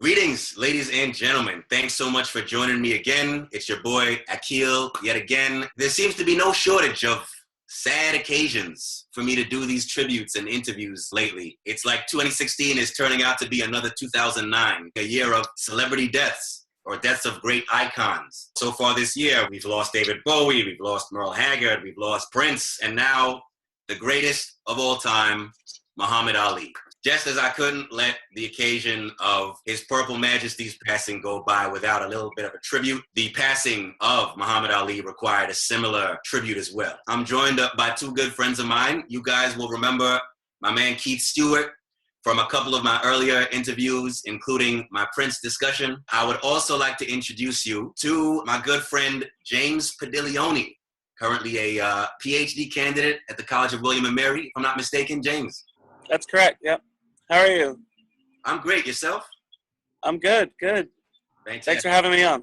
Greetings, ladies and gentlemen. Thanks so much for joining me again. It's your boy, Akil, yet again. There seems to be no shortage of sad occasions for me to do these tributes and interviews lately. It's like 2016 is turning out to be another 2009, a year of celebrity deaths or deaths of great icons. So far this year, we've lost David Bowie, we've lost Merle Haggard, we've lost Prince, and now the greatest of all time, Muhammad Ali. Just as I couldn't let the occasion of His Purple Majesty's passing go by without a little bit of a tribute, the passing of Muhammad Ali required a similar tribute as well. I'm joined up by two good friends of mine. You guys will remember my man Keith Stewart from a couple of my earlier interviews, including my Prince discussion. I would also like to introduce you to my good friend James Padiglione, currently a PhD candidate at the College of William & Mary, if I'm not mistaken. James. That's correct, yep. How are you? I'm great. Yourself? I'm good. Fantastic. Thanks for having me on.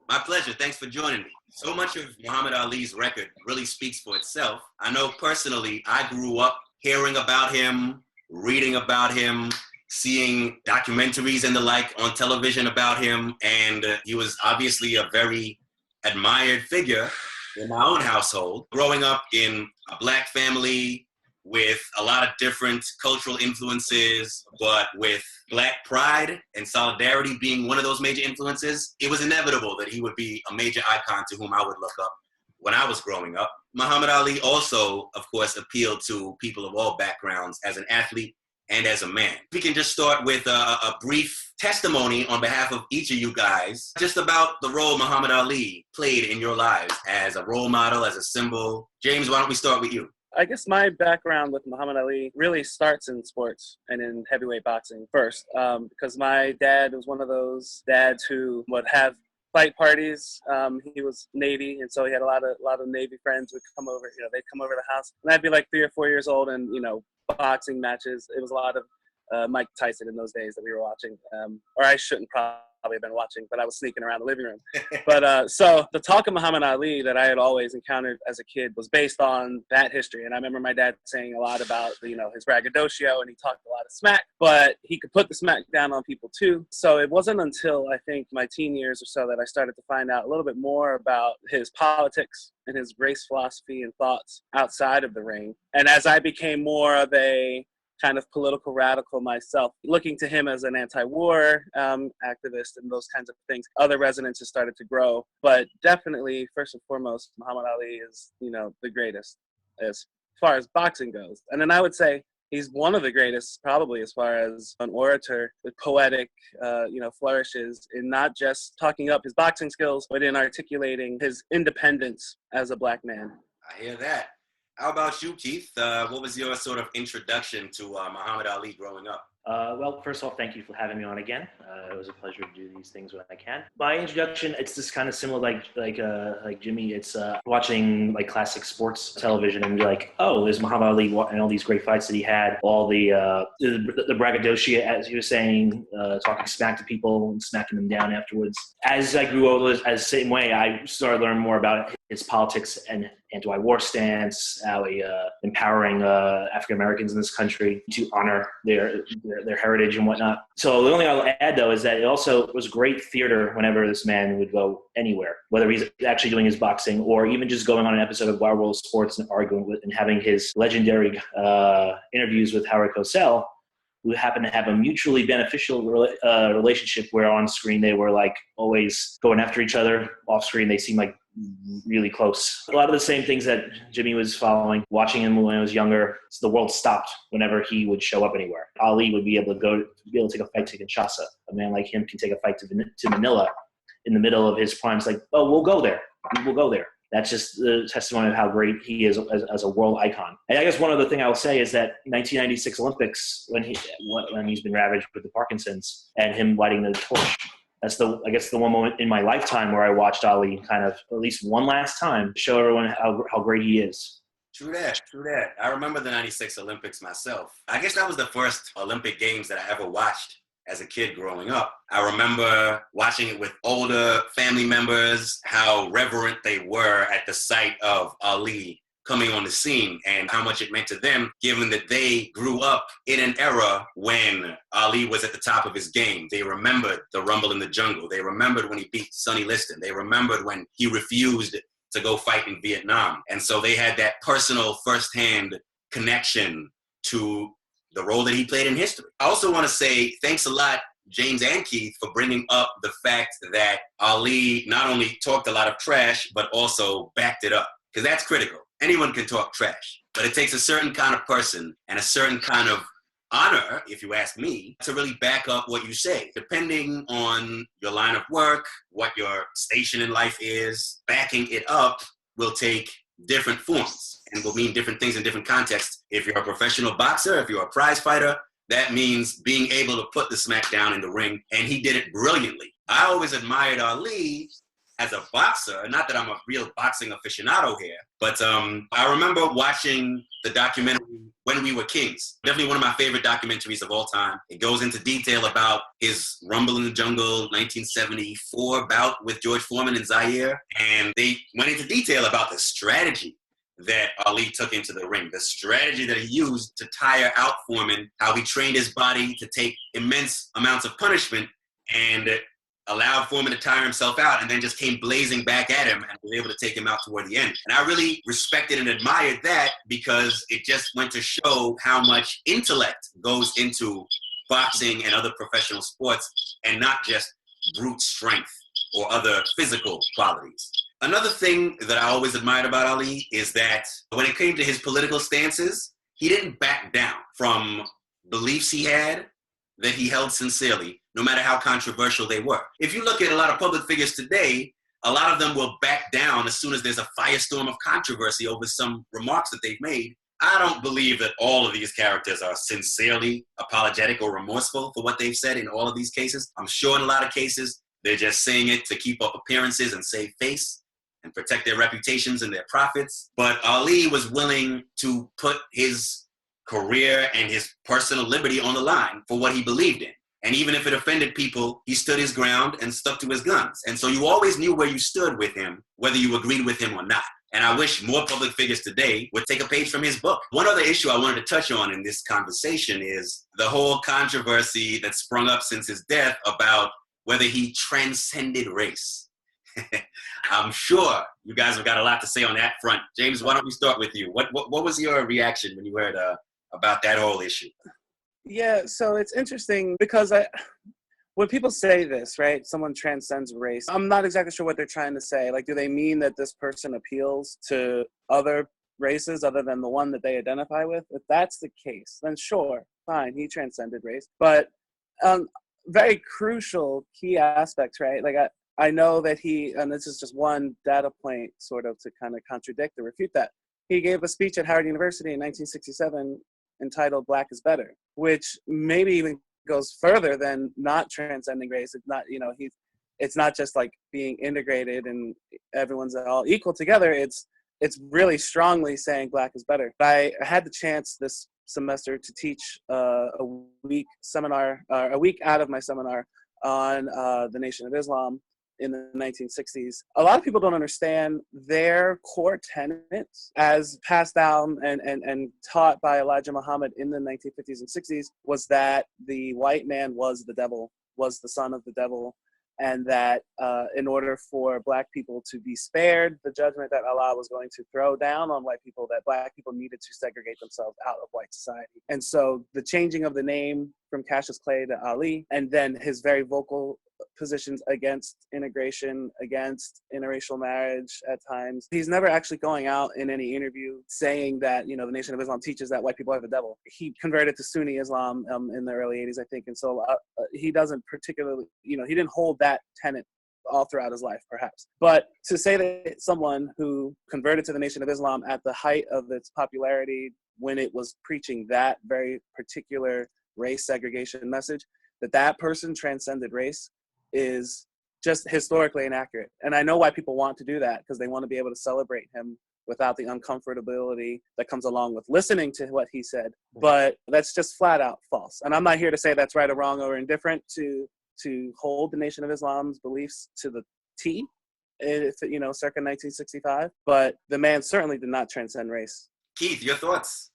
My pleasure. Thanks for joining me. So much of Muhammad Ali's record really speaks for itself. I know personally, I grew up hearing about him, reading about him, seeing documentaries and the like on television about him, and he was obviously a very admired figure in my own household. Growing up in a Black family, with a lot of different cultural influences, but with Black pride and solidarity being one of those major influences, it was inevitable that he would be a major icon to whom I would look up when I was growing up. Muhammad Ali also, of course, appealed to people of all backgrounds as an athlete and as a man. We can just start with a brief testimony on behalf of each of you guys, just about the role Muhammad Ali played in your lives as a role model, as a symbol. James, why don't we start with you? I guess my background with Muhammad Ali really starts in sports and in heavyweight boxing first, because my dad was one of those dads who would have fight parties. He was Navy, and so he had a lot of Navy friends would come over. They'd come over to the house, and I'd be like 3 or 4 years old, and boxing matches. It was a lot of Mike Tyson in those days that we were watching, or I shouldn't probably have been watching, but I was sneaking around the living room. But so the talk of Muhammad Ali that I had always encountered as a kid was based on that history. And I remember my dad saying a lot about, his braggadocio, and he talked a lot of smack, but he could put the smack down on people too. So it wasn't until I think my teen years or so that I started to find out a little bit more about his politics and his race philosophy and thoughts outside of the ring. And as I became more of a kind of political radical myself, looking to him as an anti-war activist and those kinds of things, other resonances started to grow. But definitely, first and foremost, Muhammad Ali is, the greatest as far as boxing goes. And then I would say he's one of the greatest, probably, as far as an orator with poetic, flourishes in not just talking up his boxing skills, but in articulating his independence as a Black man. I hear that. How about you, Keith? What was your sort of introduction to Muhammad Ali growing up? Well, first of all, thank you for having me on again. It was a pleasure to do these things when I can. My introduction, it's just kind of similar, like Jimmy. It's watching like classic sports television and be like, oh, there's Muhammad Ali and all these great fights that he had. All the braggadocio, as he was saying, talking smack to people and smacking them down afterwards. As I grew older, as the same way, I started learning more about his politics and anti-war stance, how he empowering African Americans in this country to honor their heritage and whatnot. So the only thing I'll add, though, is that it also was great theater whenever this man would go anywhere, whether he's actually doing his boxing or even just going on an episode of Wild World Sports and arguing with and having his legendary interviews with Howard Cosell, who happened to have a mutually beneficial relationship where on screen they were like always going after each other. Off screen, they seemed like really close. A lot of the same things that Jimmy was following, watching him when I was younger. So the world stopped whenever he would show up anywhere. Ali would be able to take a fight to Kinshasa. A man like him can take a fight to Manila in the middle of his prime. It's like, oh, we'll go there. We'll go there. That's just the testimony of how great he is as a world icon. And I guess one other thing I will say is that 1996 Olympics, when he's been ravaged with the Parkinson's and him lighting the torch, that's the one moment in my lifetime where I watched Ali kind of at least one last time show everyone how great he is. True that. I remember the 96 Olympics myself. I guess that was the first Olympic Games that I ever watched as a kid growing up. I remember watching it with older family members, how reverent they were at the sight of Ali coming on the scene and how much it meant to them, given that they grew up in an era when Ali was at the top of his game. They remembered the Rumble in the Jungle. They remembered when he beat Sonny Liston. They remembered when he refused to go fight in Vietnam. And so they had that personal firsthand connection to the role that he played in history. I also want to say thanks a lot, James and Keith, for bringing up the fact that Ali not only talked a lot of trash, but also backed it up, because that's critical. Anyone can talk trash, but it takes a certain kind of person and a certain kind of honor, if you ask me, to really back up what you say. Depending on your line of work, what your station in life is, backing it up will take different forms and will mean different things in different contexts. If you're a professional boxer, if you're a prize fighter, that means being able to put the smack down in the ring, and he did it brilliantly. I always admired Ali as a boxer, not that I'm a real boxing aficionado here, but I remember watching the documentary When We Were Kings. Definitely one of my favorite documentaries of all time. It goes into detail about his Rumble in the Jungle 1974 bout with George Foreman in Zaire, and they went into detail about the strategy that Ali took into the ring, the strategy that he used to tire out Foreman, how he trained his body to take immense amounts of punishment and allowed Foreman to tire himself out, and then just came blazing back at him and was able to take him out toward the end. And I really respected and admired that, because it just went to show how much intellect goes into boxing and other professional sports, and not just brute strength or other physical qualities. Another thing that I always admired about Ali is that when it came to his political stances, he didn't back down from beliefs he had that he held sincerely, no matter how controversial they were. If you look at a lot of public figures today, a lot of them will back down as soon as there's a firestorm of controversy over some remarks that they've made. I don't believe that all of these characters are sincerely apologetic or remorseful for what they've said in all of these cases. I'm sure in a lot of cases, they're just saying it to keep up appearances and save face and protect their reputations and their profits. But Ali was willing to put his career and his personal liberty on the line for what he believed in. And even if it offended people, he stood his ground and stuck to his guns. And so you always knew where you stood with him, whether you agreed with him or not. And I wish more public figures today would take a page from his book. One other issue I wanted to touch on in this conversation is the whole controversy that sprung up since his death about whether he transcended race. I'm sure you guys have got a lot to say on that front. James, why don't we start with you? What was your reaction when you heard about that whole issue? Yeah, so it's interesting because when people say this, right, someone transcends race, I'm not exactly sure what they're trying to say. Like, do they mean that this person appeals to other races other than the one that they identify with? If that's the case, then sure, fine, he transcended race. But very crucial key aspects, right? Like, I know that he, and this is just one data point sort of to kind of contradict or refute that, he gave a speech at Howard University in 1967 entitled Black is Better, which maybe even goes further than not transcending race. It's not, it's not just like being integrated and everyone's all equal together. It's really strongly saying Black is better. I had the chance this semester to teach a week out of my seminar on the Nation of Islam in the 1960s. A lot of people don't understand their core tenets as passed down and taught by Elijah Muhammad in the 1950s and 60s was that the white man was the devil, was the son of the devil, and that in order for Black people to be spared the judgment that Allah was going to throw down on white people, that Black people needed to segregate themselves out of white society. And so the changing of the name from Cassius Clay to Ali, and then his very vocal positions against integration, against interracial marriage at times. He's never actually going out in any interview saying that, the Nation of Islam teaches that white people are the devil. He converted to Sunni Islam in the early 80s, I think. And so he doesn't particularly, he didn't hold that tenet all throughout his life, perhaps. But to say that someone who converted to the Nation of Islam at the height of its popularity, when it was preaching that very particular race segregation message, that person transcended race, is just historically inaccurate. And I know why people want to do that, because they want to be able to celebrate him without the uncomfortability that comes along with listening to what he said. But that's just flat out false. And I'm not here to say that's right or wrong or indifferent to hold the Nation of Islam's beliefs to the T. circa 1965. But the man certainly did not transcend race. Keith, your thoughts?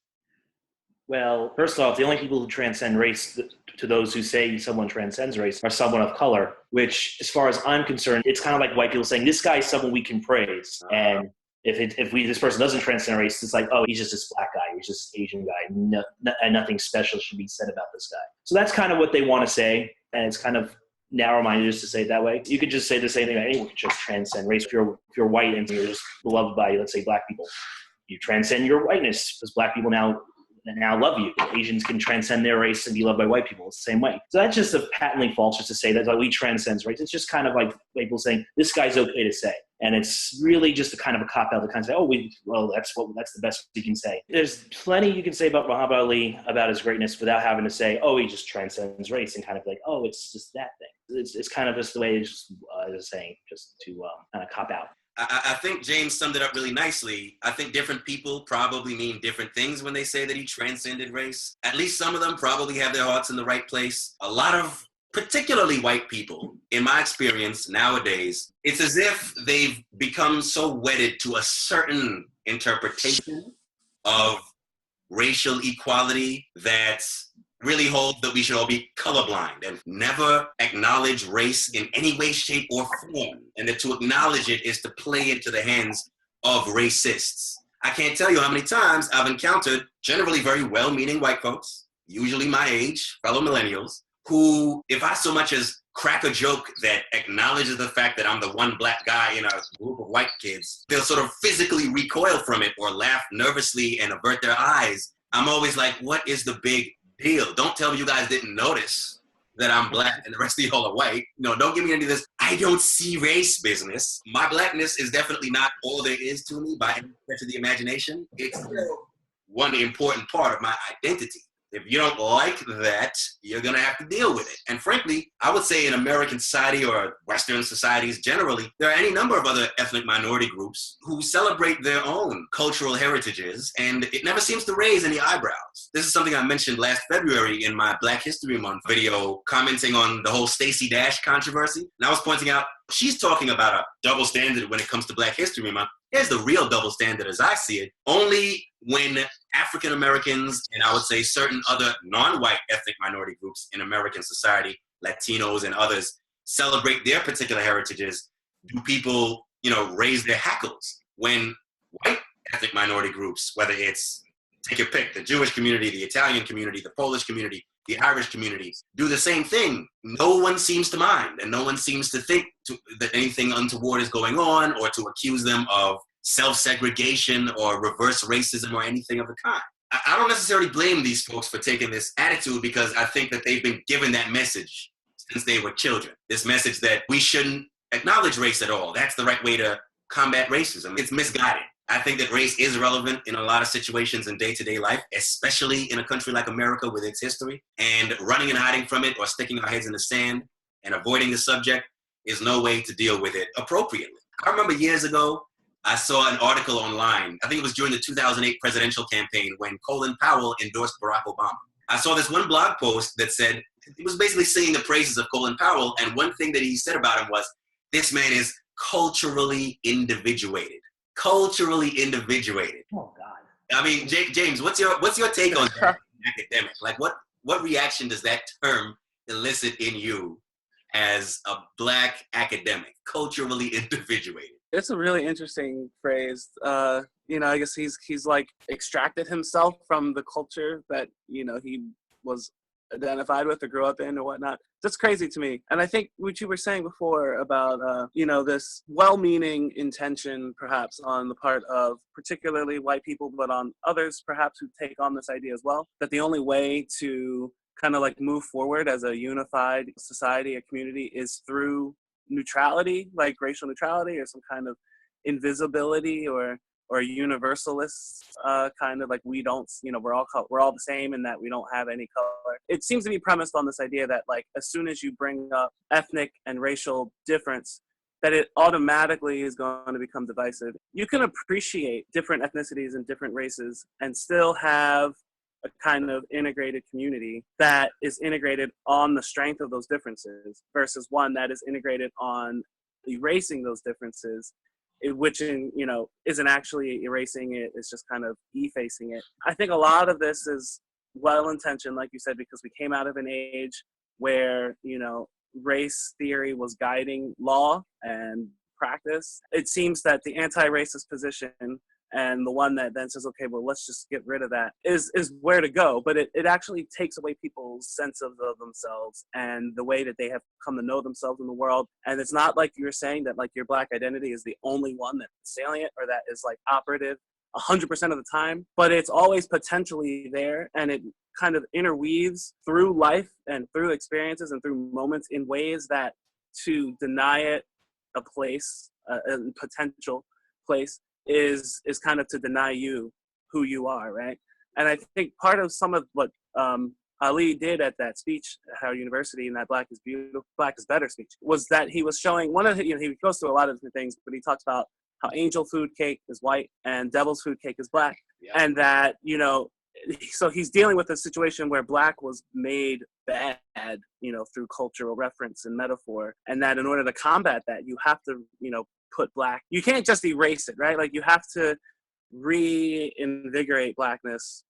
Well, first off, the only people who transcend race, to those who say someone transcends race, are someone of color, which, as far as I'm concerned, it's kind of like white people saying, this guy is someone we can praise. And if this person doesn't transcend race, it's like, oh, he's just this black guy, he's just this Asian guy, and nothing special should be said about this guy. So that's kind of what they want to say, and it's kind of narrow-minded just to say it that way. You could just say the same thing, anyone could just transcend race. If you're white and you're just beloved by, let's say, black people, you transcend your whiteness because black people now love you. Asians can transcend their race and be loved by white people. It's the same way. So that's just a patently false just to say that we transcend race. It's just kind of like people saying, this guy's okay to say. And it's really just a kind of a cop-out to kind of say, that's the best we can say. There's plenty you can say about Muhammad Ali, about his greatness, without having to say, he just transcends race, and kind of like, it's just that thing. It's kind of just the way it's just, as I was saying, just to kind of cop out. I think James summed it up really nicely. I think different people probably mean different things when they say that he transcended race. At least some of them probably have their hearts in the right place. A lot of particularly white people, in my experience nowadays, it's as if they've become so wedded to a certain interpretation of racial equality that really hold that we should all be colorblind and never acknowledge race in any way, shape, or form. And that to acknowledge it is to play into the hands of racists. I can't tell you how many times I've encountered generally very well-meaning white folks, usually my age, fellow millennials, who, if I so much as crack a joke that acknowledges the fact that I'm the one black guy in a group of white kids, they'll sort of physically recoil from it or laugh nervously and avert their eyes. I'm always like, what is the big deal? Don't tell me you guys didn't notice that I'm black and the rest of y'all are white. No, don't give me any of this, I don't see race business. My blackness is definitely not all there is to me by any stretch of the imagination. It's still one important part of my identity. If you don't like that, you're going to have to deal with it. And frankly, I would say in American society or Western societies generally, there are any number of other ethnic minority groups who celebrate their own cultural heritages, and it never seems to raise any eyebrows. This is something I mentioned last February in my Black History Month video, commenting on the whole Stacey Dash controversy. And I was pointing out, she's talking about a double standard when it comes to Black History Month. Here's the real double standard as I see it. Only when African Americans, and I would say certain other non-white ethnic minority groups in American society, Latinos and others, celebrate their particular heritages, do people, raise their hackles. When white ethnic minority groups, whether it's, take your pick, the Jewish community, the Italian community, the Polish community, the Irish community, do the same thing, no one seems to mind, and no one seems to think that anything untoward is going on, or to accuse them of self-segregation or reverse racism or anything of the kind. I don't necessarily blame these folks for taking this attitude, because I think that they've been given that message since they were children. This message that we shouldn't acknowledge race at all. That's the right way to combat racism. It's misguided. I think that race is relevant in a lot of situations in day-to-day life, especially in a country like America with its history. And running and hiding from it or sticking our heads in the sand and avoiding the subject is no way to deal with it appropriately. I remember years ago, I saw an article online, I think it was during the 2008 presidential campaign when Colin Powell endorsed Barack Obama. I saw this one blog post that said, it was basically singing the praises of Colin Powell, and one thing that he said about him was, this man is culturally individuated. Culturally individuated. Oh God. I mean, James, what's your take on that academic? Like, what reaction does that term elicit in you as a Black academic? Culturally individuated. It's a really interesting phrase. I guess he's like extracted himself from the culture that he was identified with or grew up in or whatnot. That's crazy to me. And I think what you were saying before about, this well-meaning intention perhaps on the part of particularly white people, but on others perhaps who take on this idea as well, that the only way to kind of like move forward as a unified society, a community, is through neutrality, like racial neutrality or some kind of invisibility or universalist kind of like we don't, we're all the same and that we don't have any color. It seems to be premised on this idea that like as soon as you bring up ethnic and racial difference, that it automatically is going to become divisive. You can appreciate different ethnicities and different races and still have a kind of integrated community that is integrated on the strength of those differences versus one that is integrated on erasing those differences, which isn't actually erasing it. It's just kind of effacing it. I think a lot of this is well-intentioned, like you said, because we came out of an age where, race theory was guiding law and practice. It seems that the anti-racist position and the one that then says, okay, well, let's just get rid of that is where to go. But it actually takes away people's sense of themselves and the way that they have come to know themselves in the world. And it's not like you're saying that like your Black identity is the only one that's salient or that is like operative 100% of the time, but it's always potentially there, and it kind of interweaves through life and through experiences and through moments in ways that to deny it a place, a potential place, is kind of to deny you who you are, right? And I think part of some of what Ali did at that speech at Howard University in that Black is Beautiful, Black is Better speech was that he was showing one of the, he goes through a lot of different things, but he talks about how angel food cake is white and devil's food cake is Black. Yeah. And that, so he's dealing with a situation where Black was made bad, through cultural reference and metaphor. And that in order to combat that, you have to, put Black, you can't just erase it, right? Like you have to reinvigorate Blackness,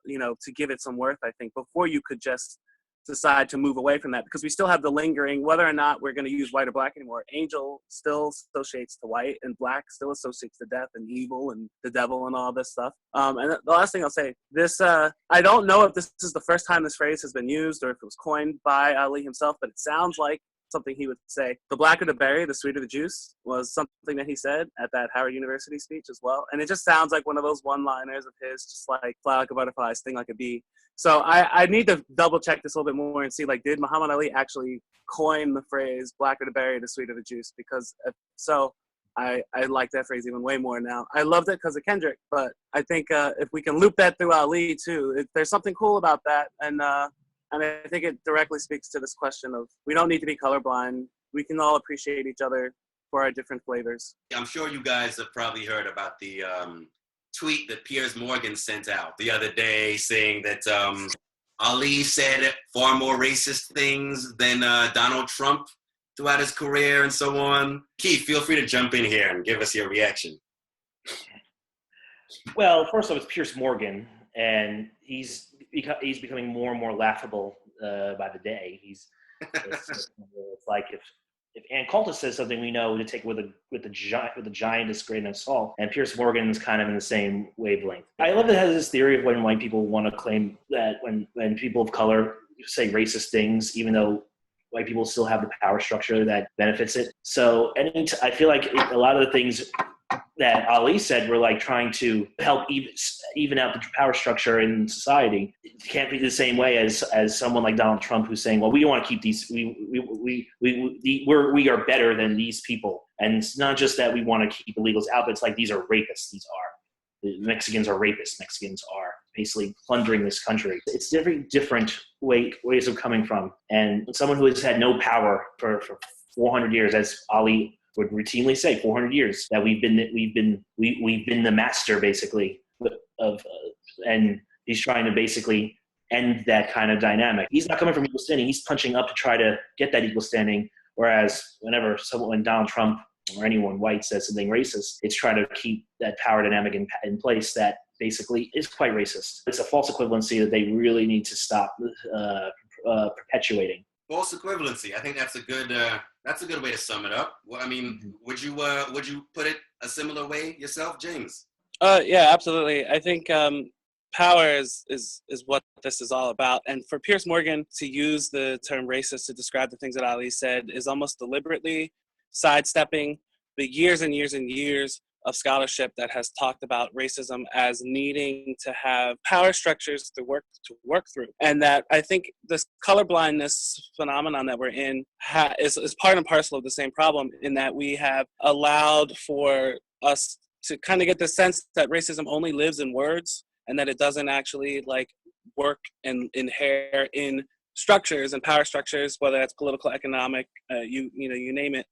to give it some worth, I think, before you could just decide to move away from that, because we still have the lingering, whether or not we're going to use white or Black anymore, angel still associates to white and Black still associates to death and evil and the devil and all this stuff. And the last thing I'll say, this, I don't know if this is the first time this phrase has been used or if it was coined by Ali himself, but it sounds like something he would say. The blacker the berry, the sweeter the juice was something that he said at that Howard University speech as well. And it just sounds like one of those one-liners of his, just like fly like a butterfly, sting like a bee. So I need to double check this a little bit more and see, like, did Muhammad Ali actually coin the phrase blacker the berry, the sweeter the juice? Because so I like that phrase even way more now. I loved it because of Kendrick, but I think if we can loop that through Ali too, there's something cool about that. And I think it directly speaks to this question of we don't need to be colorblind. We can all appreciate each other for our different flavors. I'm sure you guys have probably heard about the tweet that Piers Morgan sent out the other day saying that Ali said far more racist things than Donald Trump throughout his career and so on. Keith, feel free to jump in here and give us your reaction. Well, first off, it's Piers Morgan, and he's becoming more and more laughable by the day. It's like if Ann Coulter says something, we know to take it with the giantest grain of salt. And Piers Morgan's kind of in the same wavelength. I love that it has this theory of when white people want to claim that when people of color say racist things, even though white people still have the power structure that benefits it. So I feel like a lot of the things that Ali said were like trying to help even out the power structure in society. It can't be the same way as someone like Donald Trump who's saying, well, we want to keep these, we are better than these people. And it's not just that we want to keep illegals out, but it's like, these are rapists. The Mexicans are rapists. Mexicans are basically plundering this country. It's very different ways of coming from. And someone who has had no power for 400 years, as Ali would routinely say, 400 years that we've been the master basically of, and he's trying to basically end that kind of dynamic. He's not coming from equal standing. He's punching up to try to get that equal standing. Whereas when Donald Trump or anyone white says something racist, it's trying to keep that power dynamic in place that basically is quite racist. It's a false equivalency that they really need to stop perpetuating. False equivalency. I think that's a good way to sum it up. Well, I mean, would you put it a similar way yourself, James? Yeah, absolutely. I think power is what this is all about. And for Piers Morgan to use the term racist to describe the things that Ali said is almost deliberately sidestepping the years and years and years of scholarship that has talked about racism as needing to have power structures to work through. And that I think this colorblindness phenomenon that we're in is part and parcel of the same problem, in that we have allowed for us to kind of get the sense that racism only lives in words and that it doesn't actually like work and inhere in structures and power structures, whether that's political, economic, you name it.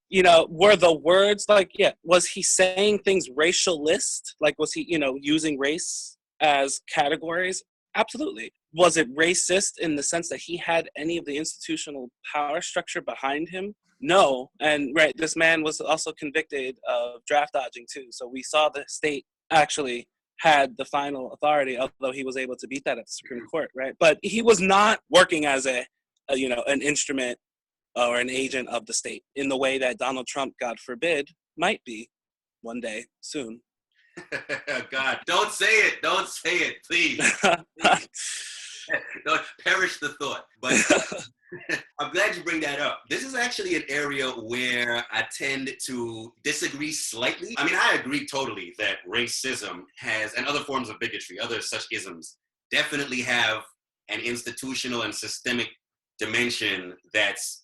Were the words like, was he saying things racialist? Like, was he, using race as categories? Absolutely. Was it racist in the sense that he had any of the institutional power structure behind him? No. And right, this man was also convicted of draft dodging too. So we saw the state actually had the final authority, although he was able to beat that at the Supreme Court, right? But he was not working as an instrument or an agent of the state in the way that Donald Trump, God forbid, might be one day soon. God, don't say it. Don't say it, please. Don't perish the thought. But I'm glad you bring that up. This is actually an area where I tend to disagree slightly. I mean, I agree totally that racism has, and other forms of bigotry, other such isms, definitely have an institutional and systemic dimension that's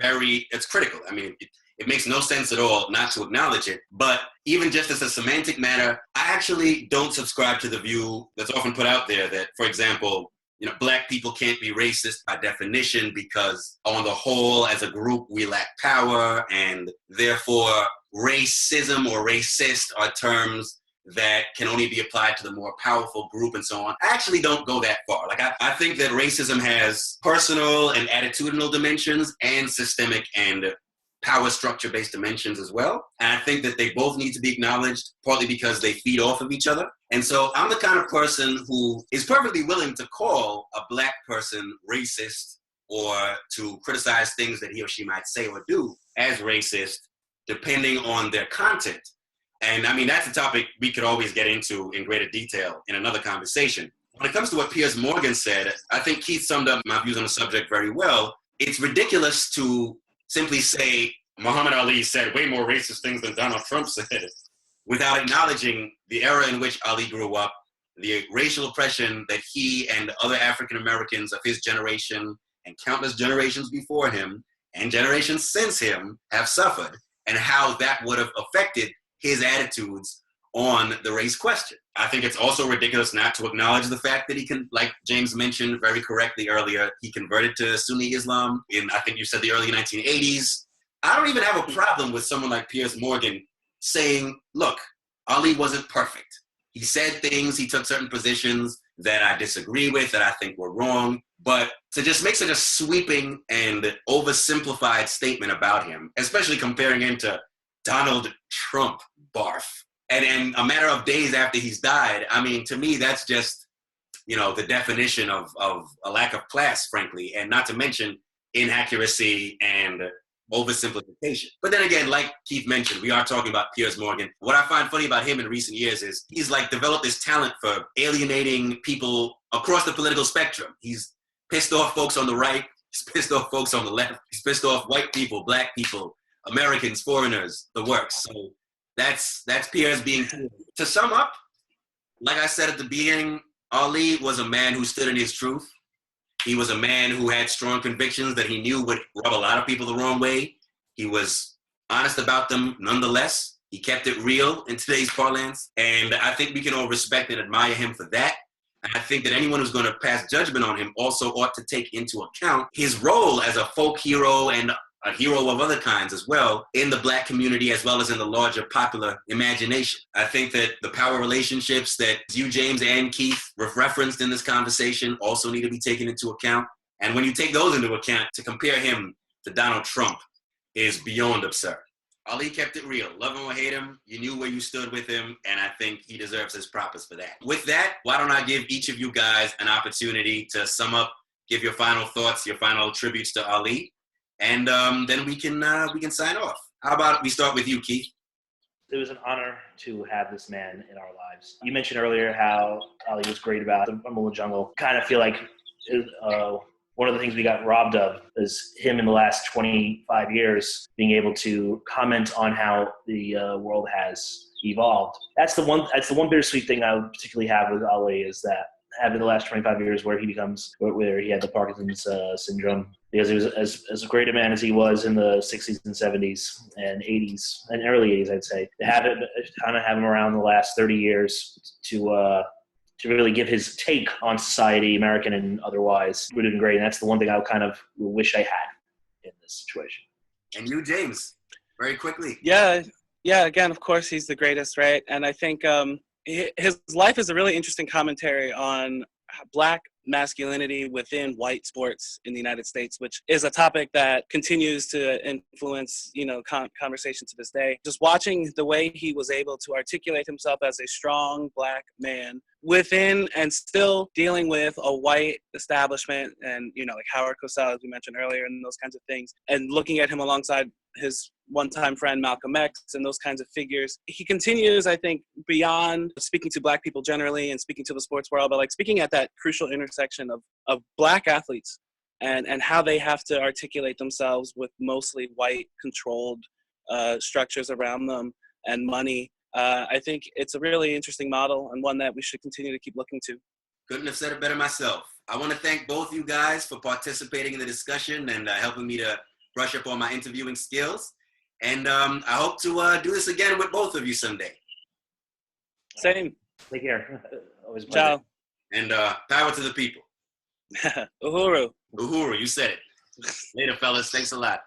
it's critical. I mean, it makes no sense at all not to acknowledge it. But even just as a semantic matter, I actually don't subscribe to the view that's often put out there that, for example, Black people can't be racist by definition because on the whole, as a group, we lack power, and therefore racism or racist are terms that can only be applied to the more powerful group and so on. I actually don't go that far. Like, I think that racism has personal and attitudinal dimensions and systemic and power structure-based dimensions as well. And I think that they both need to be acknowledged, partly because they feed off of each other. And so I'm the kind of person who is perfectly willing to call a Black person racist or to criticize things that he or she might say or do as racist, depending on their content. And I mean, that's a topic we could always get into in greater detail in another conversation. When it comes to what Piers Morgan said, I think Keith summed up my views on the subject very well. It's ridiculous to simply say Muhammad Ali said way more racist things than Donald Trump said without acknowledging the era in which Ali grew up, the racial oppression that he and other African Americans of his generation and countless generations before him and generations since him have suffered, and how that would have affected his attitudes on the race question. I think it's also ridiculous not to acknowledge the fact that he can, like James mentioned very correctly earlier, he converted to Sunni Islam in, I think you said, the early 1980s. I don't even have a problem with someone like Piers Morgan saying, look, Ali wasn't perfect. He said things, he took certain positions that I disagree with, that I think were wrong. But to just make such a sweeping and oversimplified statement about him, especially comparing him to Donald Trump, barf. And in a matter of days after he's died, I mean, to me, that's just, the definition of a lack of class, frankly, and not to mention inaccuracy and oversimplification. But then again, like Keith mentioned, we are talking about Piers Morgan. What I find funny about him in recent years is he's like developed this talent for alienating people across the political spectrum. He's pissed off folks on the right. He's pissed off folks on the left. He's pissed off white people, Black people, Americans, foreigners, the works. So that's Piers being. To sum up, like I said at the beginning, Ali was a man who stood in his truth. He was a man who had strong convictions that he knew would rub a lot of people the wrong way. He was honest about them nonetheless. He kept it real in today's parlance. And I think we can all respect and admire him for that. And I think that anyone who's going to pass judgment on him also ought to take into account his role as a folk hero and a hero of other kinds as well in the Black community, as well as in the larger popular imagination. I think that the power relationships that you, James, and Keith referenced in this conversation also need to be taken into account. And when you take those into account, to compare him to Donald Trump is beyond absurd. Ali kept it real. Love him or hate him, you knew where you stood with him, and I think he deserves his propers for that. With that, why don't I give each of you guys an opportunity to sum up, give your final thoughts, your final tributes to Ali, and then we can sign off. How about we start with you, Keith? It was an honor to have this man in our lives. You mentioned earlier how Ali was great about the Rumble in the Jungle. Kind of feel like one of the things we got robbed of is him in the last 25 years being able to comment on how the world has evolved. That's the one bittersweet thing I would particularly have with Ali, is that having the last 25 years where he had the Parkinson's syndrome, because he was as great a man as he was in the 60s and 70s and 80s and early 80s, I'd say, to have him around the last 30 years to really give his take on society, American and otherwise, would have been great. And that's the one thing I kind of wish I had in this situation. And you, James, very quickly. Yeah. Again, of course, he's the greatest, right? And I think his life is a really interesting commentary on Black masculinity within white sports in the United States, which is a topic that continues to influence, conversation to this day. Just watching the way he was able to articulate himself as a strong Black man within and still dealing with a white establishment and, like Howard Cosell, as we mentioned earlier, and those kinds of things, and looking at him alongside his one-time friend Malcolm X and those kinds of figures. He continues, I think, beyond speaking to Black people generally and speaking to the sports world, but like speaking at that crucial intersection of Black athletes and how they have to articulate themselves with mostly white controlled structures around them and money. I think it's a really interesting model and one that we should continue to keep looking to. Couldn't have said it better myself. I want to thank both you guys for participating in the discussion and helping me to brush up on my interviewing skills. And I hope to do this again with both of you someday. Same. Take care. Always Ciao. And power to the people. Uhuru. Uhuru, you said it. Later, fellas. Thanks a lot.